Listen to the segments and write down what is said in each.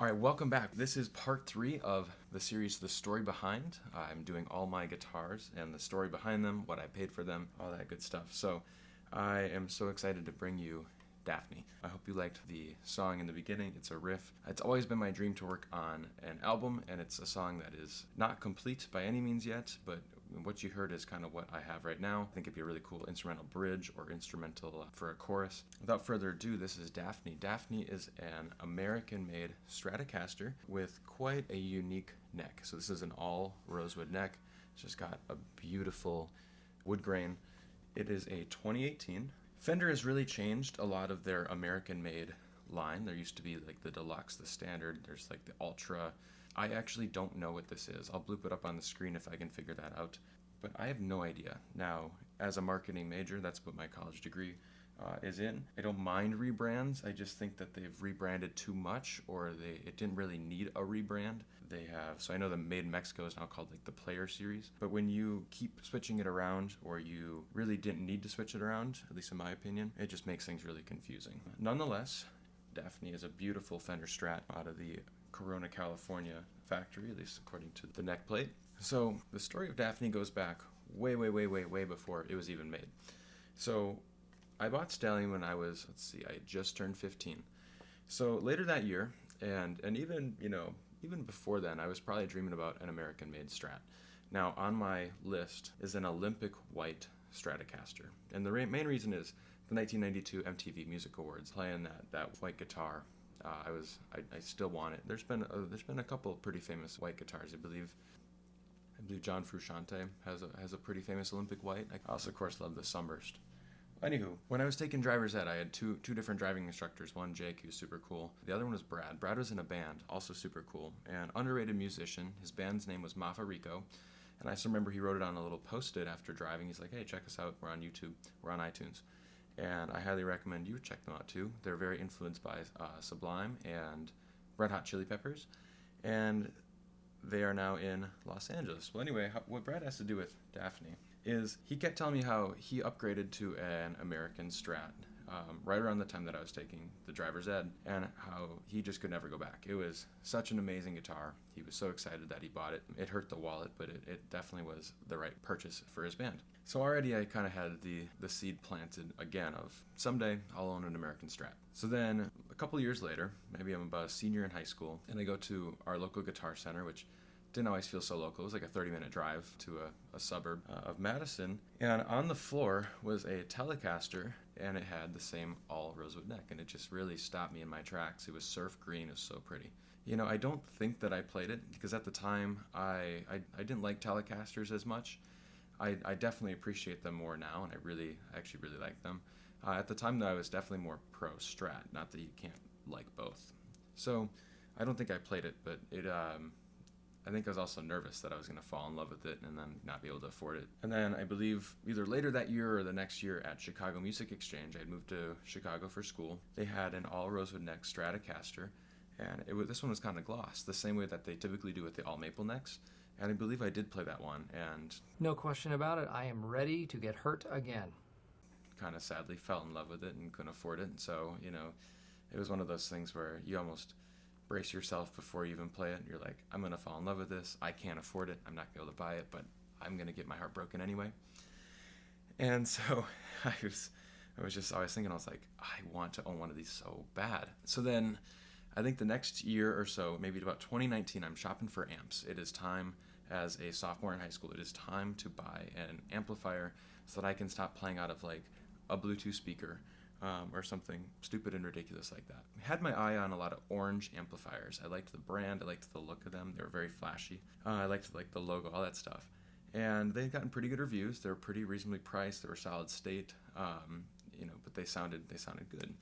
All right, welcome back. This is part 3 of the series The Story Behind. I'm doing all my guitars and the story behind them, what I paid for them, all that good stuff. So I am so excited to bring you Daphne. I hope you liked the song in the beginning. It's a riff. It's always been my dream to work on an album, and it's a song that is not complete by any means yet, but what you heard is kind of what I have right now. I think it'd be a really cool instrumental bridge or instrumental for a chorus. Without further ado, this is Daphne. Daphne is an American-made Stratocaster with quite a unique neck. So this is an all-rosewood neck. It's just got a beautiful wood grain. It is a 2018. Fender has really changed a lot of their American-made line. There used to be like the Deluxe, the Standard, there's like the Ultra. I actually don't know what this is. I'll bloop it up on the screen if I can figure that out. But I have no idea. Now, as a marketing major, that's what my college degree is in. I don't mind rebrands. I just think that they've rebranded too much, or it didn't really need a rebrand. They have, so I know the Made in Mexico is now called like the Player Series. But when you keep switching it around, or you really didn't need to switch it around, at least in my opinion, it just makes things really confusing. Nonetheless, Daphne is a beautiful Fender Strat out of the Corona, California factory, at least according to the neck plate. So the story of Daphne goes back way before it was even made. So I bought Stallion when I was, I had just turned 15. So later that year, and even, even before then, I was probably dreaming about an American-made Strat. Now on my list is an Olympic white Stratocaster. And the main reason is the 1992 MTV Music Awards, playing that white guitar. I still want it. There's been a couple of pretty famous white guitars. I believe John Frusciante has a pretty famous Olympic white. I also, of course, love the Sunburst. Anywho, when I was taking driver's ed, I had two different driving instructors. One, Jake, who was super cool. The other one was Brad. Brad was in a band, also super cool, and underrated musician. His band's name was Mafa Rico, and I still remember he wrote it on a little post-it after driving. He's like, hey, check us out. We're on YouTube. We're on iTunes. And I highly recommend you check them out too. They're very influenced by Sublime and Red Hot Chili Peppers, and they are now in Los Angeles. Well, anyway, what Brad has to do with Daphne is he kept telling me how he upgraded to an American Strat right around the time that I was taking the driver's ed, and how he just could never go back. It was such an amazing guitar. He was so excited that he bought it. It hurt the wallet, but it definitely was the right purchase for his band. So already I kind of had the seed planted again of someday I'll own an American Strat. So then a couple years later, maybe I'm about a senior in high school, and I go to our local guitar center, which didn't always feel so local. It was like a 30-minute drive to a suburb of Madison. And on the floor was a Telecaster, and it had the same all-rosewood neck, and it just really stopped me in my tracks. It was surf green. It was so pretty. I don't think that I played it, because at the time I didn't like Telecasters as much. I definitely appreciate them more now, and I actually really like them. At the time, though, I was definitely more pro Strat, not that you can't like both. So I don't think I played it, but I think I was also nervous that I was going to fall in love with it and then not be able to afford it. And then I believe either later that year or the next year at Chicago Music Exchange, I had moved to Chicago for school. They had an all-rosewood neck Stratocaster, and this one was kind of gloss, the same way that they typically do with the all-maple necks. And I believe I did play that one, and no question about it, I am ready to get hurt again. Kind of sadly fell in love with it and couldn't afford it. And so, it was one of those things where you almost brace yourself before you even play it. You're like, I'm going to fall in love with this. I can't afford it. I'm not going to be able to buy it, but I'm going to get my heart broken anyway. And so I was thinking, I was like, I want to own one of these so bad. So then I think the next year or so, maybe about 2019, I'm shopping for amps. It is time, as a sophomore in high school, it is time to buy an amplifier so that I can stop playing out of like a Bluetooth speaker or something stupid and ridiculous like that. I had my eye on a lot of orange amplifiers. I liked the brand. I liked the look of them. They were very flashy. I liked the logo, all that stuff. And they had gotten pretty good reviews. They were pretty reasonably priced. They were solid state, but they sounded good.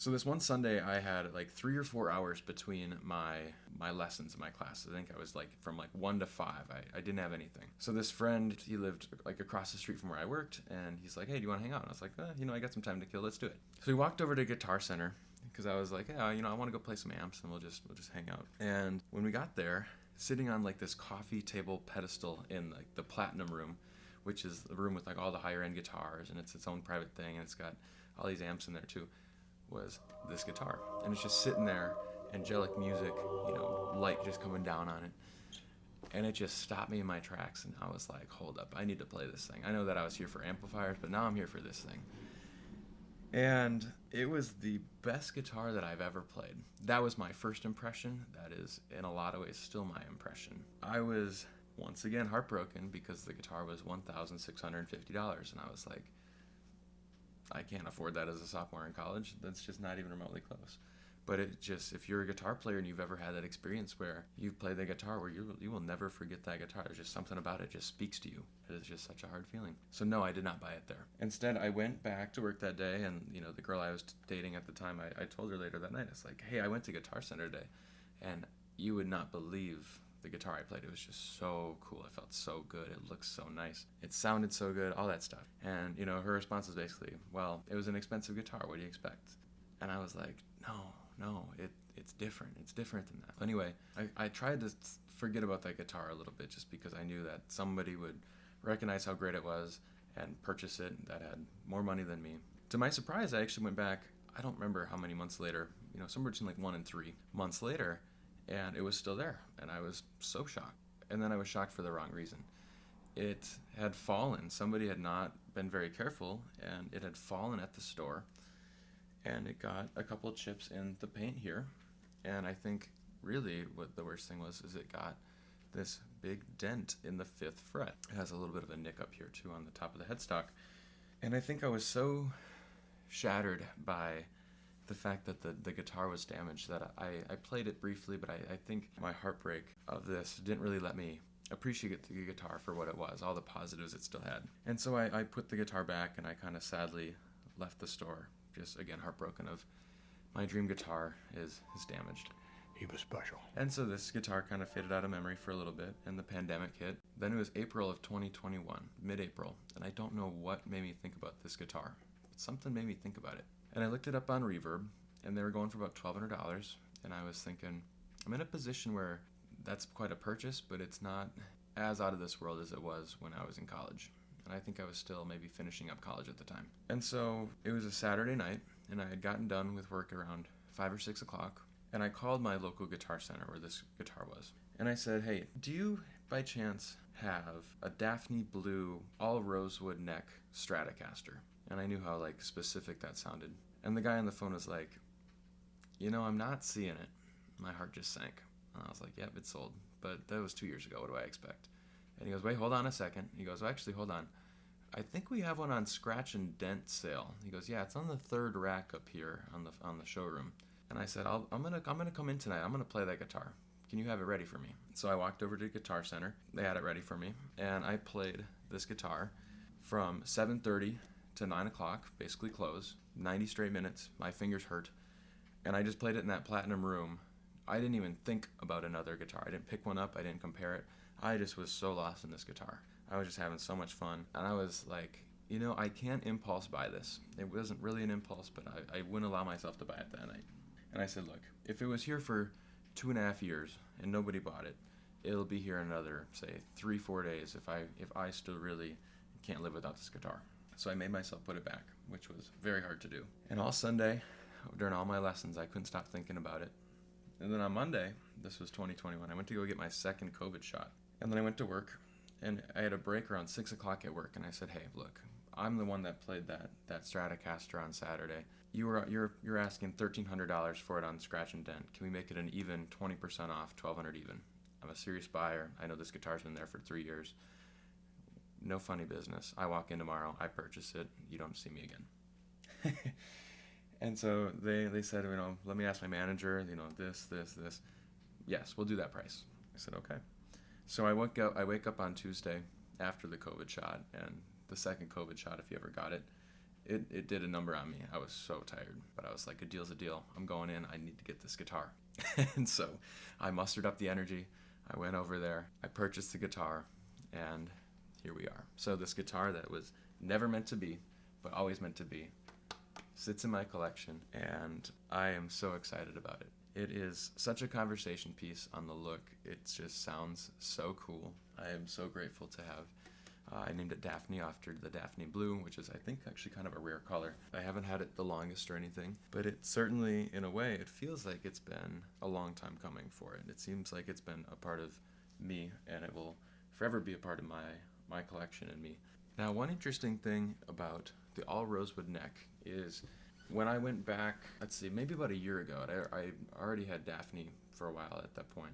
So this one Sunday, I had like 3 or 4 hours between my lessons in my classes. I think I was like from like 1 to 5. I didn't have anything. So this friend, he lived like across the street from where I worked, and he's like, hey, do you want to hang out? And I was like, I got some time to kill. Let's do it. So we walked over to Guitar Center because I was like, yeah, I want to go play some amps, and we'll just hang out. And when we got there, sitting on like this coffee table pedestal in like the platinum room, which is the room with like all the higher end guitars, and it's its own private thing, and it's got all these amps in there too, was this guitar. And it's just sitting there, angelic music, light just coming down on it. And it just stopped me in my tracks, and I was like, hold up, I need to play this thing. I know that I was here for amplifiers, but now I'm here for this thing. And it was the best guitar that I've ever played. That was my first impression. That is, in a lot of ways, still my impression. I was, once again, heartbroken because the guitar was $1,650, and I was like, I can't afford that as a sophomore in college. That's just not even remotely close. But it just, if you're a guitar player and you've ever had that experience where you've played the guitar where you will never forget that guitar. There's just something about it just speaks to you. It is just such a hard feeling. So no, I did not buy it there. Instead, I went back to work that day, and the girl I was dating at the time, I told her later that night, it's like, hey, I went to Guitar Center today, and you would not believe the guitar I played. It was just so cool. It felt so good. It looked so nice. It sounded so good, all that stuff. And, her response was basically, well, it was an expensive guitar. What do you expect? And I was like, no, it's different. It's different than that. Anyway, I tried to forget about that guitar a little bit just because I knew that somebody would recognize how great it was and purchase it that had more money than me. To my surprise, I actually went back, I don't remember how many months later, somewhere between like 1 and 3 months later, and it was still there, and I was so shocked. And then I was shocked for the wrong reason. It had fallen. Somebody had not been very careful, and it had fallen at the store, and it got a couple of chips in the paint here. And I think really what the worst thing was is it got this big dent in the 5th fret. It has a little bit of a nick up here too on the top of the headstock. And I think I was so shattered by the fact that the guitar was damaged that I played it briefly, but I think my heartbreak of this didn't really let me appreciate the guitar for what it was, all the positives it still had. And so I put the guitar back, and I kind of sadly left the store, just again heartbroken of my dream guitar is damaged. He was special. And so this guitar kind of faded out of memory for a little bit, and the pandemic hit. Then it was April of 2021, mid-April, and I don't know what made me think about this guitar, but something made me think about it. And I looked it up on Reverb, and they were going for about $1,200, and I was thinking, I'm in a position where that's quite a purchase, but it's not as out of this world as it was when I was in college. And I think I was still maybe finishing up college at the time. And so it was a Saturday night, and I had gotten done with work around 5 or 6 o'clock, and I called my local guitar center where this guitar was. And I said, hey, do you by chance have a Daphne blue all-rosewood neck Stratocaster? And I knew how specific that sounded. And the guy on the phone was like, I'm not seeing it. My heart just sank. And I was like, yep, it's sold. But that was 2 years ago. What do I expect? And he goes, wait, hold on a second. He goes, well, actually, hold on. I think we have one on scratch and dent sale. He goes, yeah, it's on the 3rd rack up here on the showroom. And I said, I'm gonna come in tonight. I'm gonna play that guitar. Can you have it ready for me? So I walked over to Guitar Center. They had it ready for me, and I played this guitar from 7:30 to 9 o'clock, basically close, 90 straight minutes. My fingers hurt, and I just played it in that platinum room. I didn't even think about another guitar. I didn't pick one up. I didn't compare it. I just was so lost in this guitar. I was just having so much fun, and I was like, I can't impulse buy this. It wasn't really an impulse, but I wouldn't allow myself to buy it that night. And I said, look, if it was here for 2.5 years and nobody bought it, it'll be here in another, say, 3-4 days if I still really can't live without this guitar. So I made myself put it back, which was very hard to do. And all Sunday, during all my lessons, I couldn't stop thinking about it. And then on Monday, this was 2021, I went to go get my second COVID shot. And then I went to work, and I had a break around 6 o'clock at work, and I said, hey, look, I'm the one that played that Stratocaster on Saturday. You're asking $1,300 for it on scratch and dent. Can we make it an even 20% off, $1,200 even? I'm a serious buyer. I know this guitar's been there for 3 years. No funny business. I walk in tomorrow. I purchase it. You don't see me again. And so they said, let me ask my manager, this. Yes, we'll do that price. I said, okay. So I wake up on Tuesday after the COVID shot, and the second COVID shot, if you ever got it, it did a number on me. I was so tired, but I was like, a deal's a deal. I'm going in. I need to get this guitar. And so I mustered up the energy. I went over there. I purchased the guitar, and here we are. So this guitar that was never meant to be, but always meant to be, sits in my collection, and I am so excited about it. It is such a conversation piece on the look. It just sounds so cool. I am so grateful to have I named it Daphne after the Daphne blue, which is, I think, actually kind of a rare color. I haven't had it the longest or anything, but it certainly, in a way, it feels like it's been a long time coming for it. It seems like it's been a part of me, and it will forever be a part of my collection and me. Now, one interesting thing about the all-rosewood neck is when I went back, let's see, maybe about a year ago, I already had Daphne for a while at that point,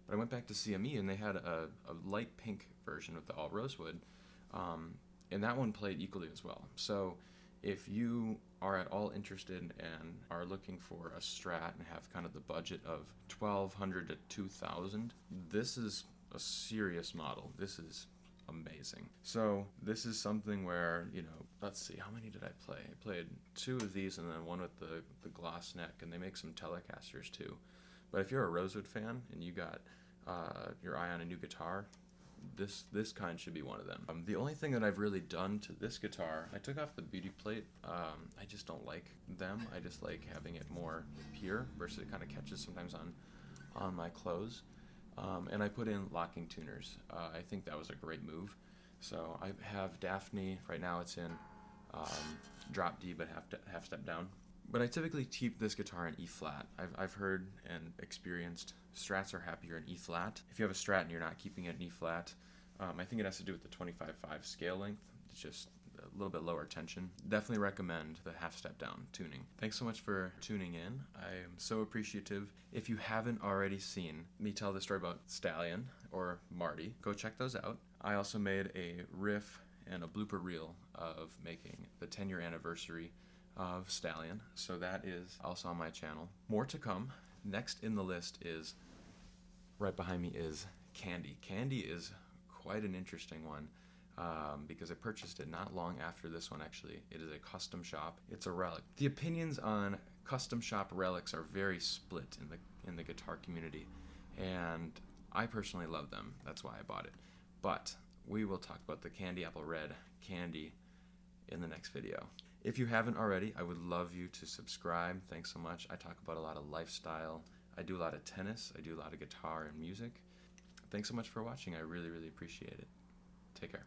but I went back to CME and they had a light pink version of the all-rosewood, and that one played equally as well. So if you are at all interested and are looking for a Strat and have kind of the budget of $1,200 to $2,000, this is a serious model. This is amazing. So this is something where, let's see, how many did I play? I played 2 of these and then one with the gloss neck, and they make some Telecasters too. But if you're a rosewood fan and you got your eye on a new guitar, this kind should be one of them. The only thing that I've really done to this guitar, I took off the beauty plate. I just don't like them. I just like having it more pure versus it kind of catches sometimes on my clothes. And I put in locking tuners. I think that was a great move. So I have Daphne, right now it's in drop D but half step down. But I typically keep this guitar in E flat. I've heard and experienced Strats are happier in E flat. If you have a Strat and you're not keeping it in E flat, I think it has to do with the 25.5 scale length. It's just a little bit lower tension. Definitely recommend the half step down tuning. Thanks so much for tuning in. I am so appreciative. If you haven't already seen me tell the story about Stallion or Marty, go check those out. I also made a riff and a blooper reel of making the 10-year anniversary of Stallion, so that is also on my channel. More to come. Next in the list is, right behind me is Candy. Candy is quite an interesting one. Because I purchased it not long after this one, actually. It is a custom shop. It's a relic. The opinions on custom shop relics are very split in the guitar community, and I personally love them. That's why I bought it. But we will talk about the Candy Apple Red Candy in the next video. If you haven't already, I would love you to subscribe. Thanks so much. I talk about a lot of lifestyle. I do a lot of tennis. I do a lot of guitar and music. Thanks so much for watching. I really, really appreciate it. Take care.